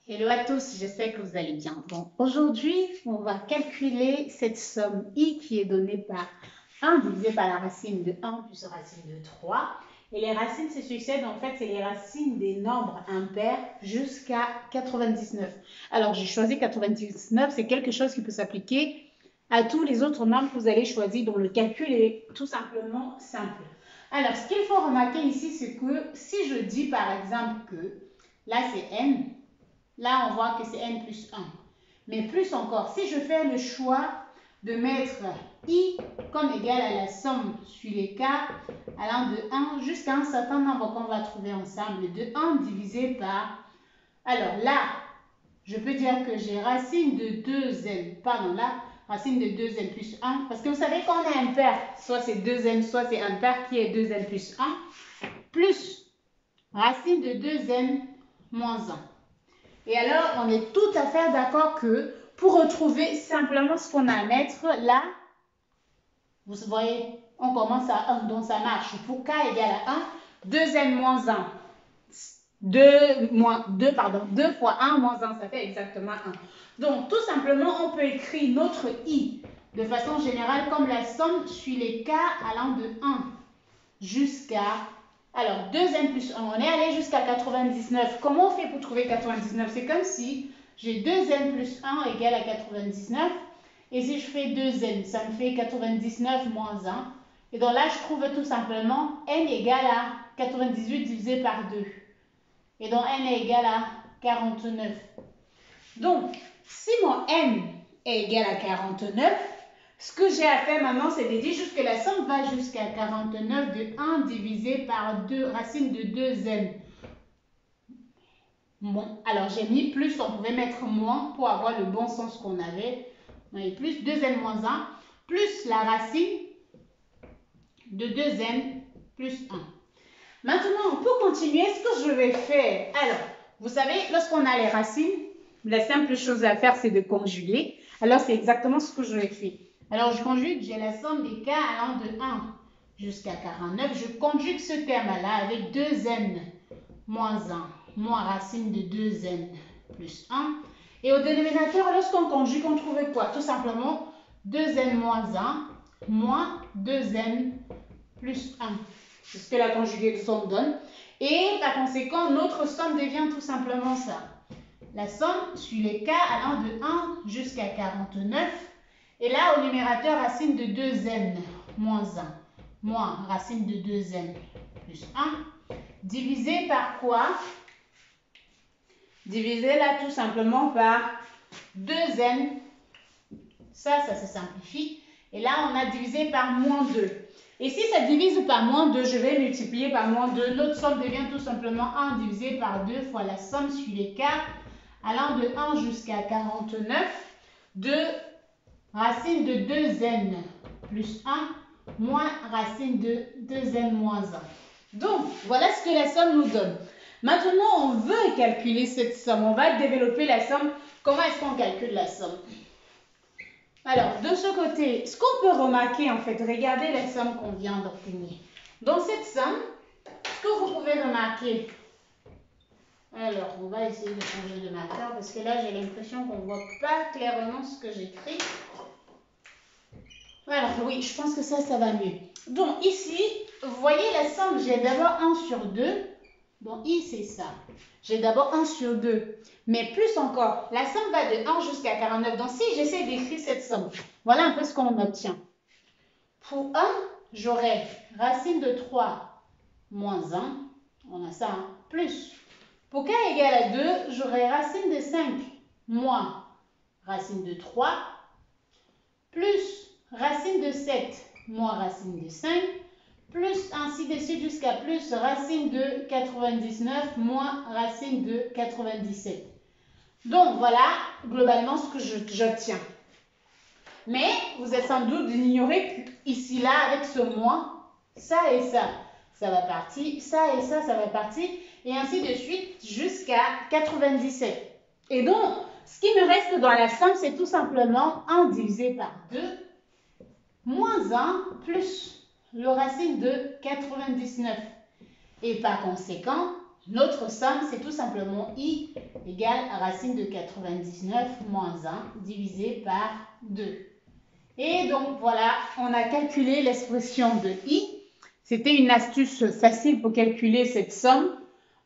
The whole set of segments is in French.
Hello à tous, j'espère que vous allez bien. Bon, aujourd'hui, on va calculer cette somme I qui est donnée par 1 divisé par la racine de 1 plus la racine de 3. Et les racines se succèdent, en fait, c'est les racines des nombres impairs jusqu'à 99. Alors, j'ai choisi 99, c'est quelque chose qui peut s'appliquer à tous les autres nombres que vous allez choisir, dont le calcul est tout simplement simple. Alors, ce qu'il faut remarquer ici, c'est que si je dis par exemple que là c'est n, là, on voit que c'est n plus 1. Mais plus encore, si je fais le choix de mettre i comme égal à la somme sur les cas allant de 1 jusqu'à un certain nombre qu'on va trouver ensemble, de 1 divisé par... Alors là, je peux dire que j'ai racine de 2n, pardon, là, racine de 2n plus 1, parce que vous savez qu'on est impair, soit c'est 2n, soit c'est impair qui est 2n plus 1, plus racine de 2n moins 1. Et alors, on est tout à fait d'accord que pour retrouver simplement ce qu'on a à mettre là, vous voyez, on commence à 1, donc ça marche. Pour k égale à 1, 2n moins 1. 2 fois 1 moins 1, ça fait exactement 1. Donc, tout simplement, on peut écrire notre i de façon générale comme la somme sur les k allant de 1 jusqu'à... Alors, 2n plus 1, on est allé jusqu'à 99. Comment on fait pour trouver 99? C'est comme si j'ai 2n plus 1 égale à 99. Et si je fais 2n, ça me fait 99 moins 1. Et donc là, je trouve tout simplement n égale à 98 divisé par 2. Et donc n est égal à 49. Donc, si mon n est égal à 49, ce que j'ai à faire maintenant, c'est de dire juste que la somme va jusqu'à 49 de 1 divisé par 2, racine de 2n. Bon, alors j'ai mis plus, on pouvait mettre moins pour avoir le bon sens qu'on avait. Et plus 2n moins 1, plus la racine de 2n plus 1. Maintenant, pour continuer, ce que je vais faire, alors, vous savez, lorsqu'on a les racines, la simple chose à faire, c'est de conjuguer. Alors, c'est exactement ce que je vais faire. Alors, je conjugue, j'ai la somme des cas allant de 1 jusqu'à 49. Je conjugue ce terme-là avec 2n moins 1, moins racine de 2n plus 1. Et au dénominateur, lorsqu'on conjugue, on trouve quoi? Tout simplement 2n moins 1 moins 2n plus 1. C'est ce que la conjugaison donne. Et par conséquent, notre somme devient tout simplement ça. La somme sur les cas allant de 1 jusqu'à 49. Et là, au numérateur, racine de 2n moins 1 moins racine de 2n plus 1. Divisé par quoi? Divisé là tout simplement par 2n. Ça se simplifie. Et là, on a divisé par moins 2. Et si ça divise par moins 2, je vais multiplier par moins 2. Notre somme devient tout simplement 1 divisé par 2 fois la somme sur les cas allant de 1 jusqu'à 49 de racine de 2n plus 1 moins racine de 2n moins 1. Donc, voilà ce que la somme nous donne. Maintenant, on veut calculer cette somme. On va développer la somme. Comment est-ce qu'on calcule la somme? Alors, de ce côté, ce qu'on peut remarquer, en fait, regardez la somme qu'on vient d'obtenir. Dans cette somme, ce que vous pouvez remarquer, alors, on va essayer de changer de marqueur parce que là, j'ai l'impression qu'on ne voit pas clairement ce que j'écris. Alors, oui, je pense que ça va mieux. Donc, ici, vous voyez la somme, j'ai d'abord 1 sur 2. Donc, I, c'est ça. J'ai d'abord 1 sur 2. Mais plus encore, la somme va de 1 jusqu'à 49. Donc, si j'essaie d'écrire cette somme, voilà un peu ce qu'on obtient. Pour 1, j'aurai racine de 3 moins 1. On a ça, hein, plus. Pour k égale à 2, j'aurai racine de 5 moins racine de 3 plus racine de 7 moins racine de 5 plus ainsi de suite jusqu'à plus racine de 99 moins racine de 97. Donc, voilà globalement ce que j'obtiens. Mais vous êtes sans doute d'ignorer qu'ici, là, avec ce moins, ça et ça va partir, ça et ça va partir, et ainsi de suite jusqu'à 97. Et donc, ce qui me reste dans la somme, c'est tout simplement 1 divisé par 2 moins 1 plus le racine de 99. Et par conséquent, notre somme, c'est tout simplement I égale racine de 99 moins 1 divisé par 2. Et donc voilà, on a calculé l'expression de i. C'était une astuce facile pour calculer cette somme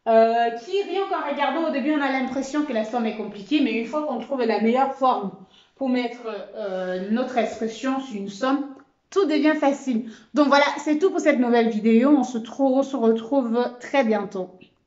qui, rien qu'en regardant au début, on a l'impression que la somme est compliquée, mais une fois qu'on trouve la meilleure forme pour mettre notre expression sur une somme, tout devient facile. Donc voilà, c'est tout pour cette nouvelle vidéo. On se retrouve très bientôt.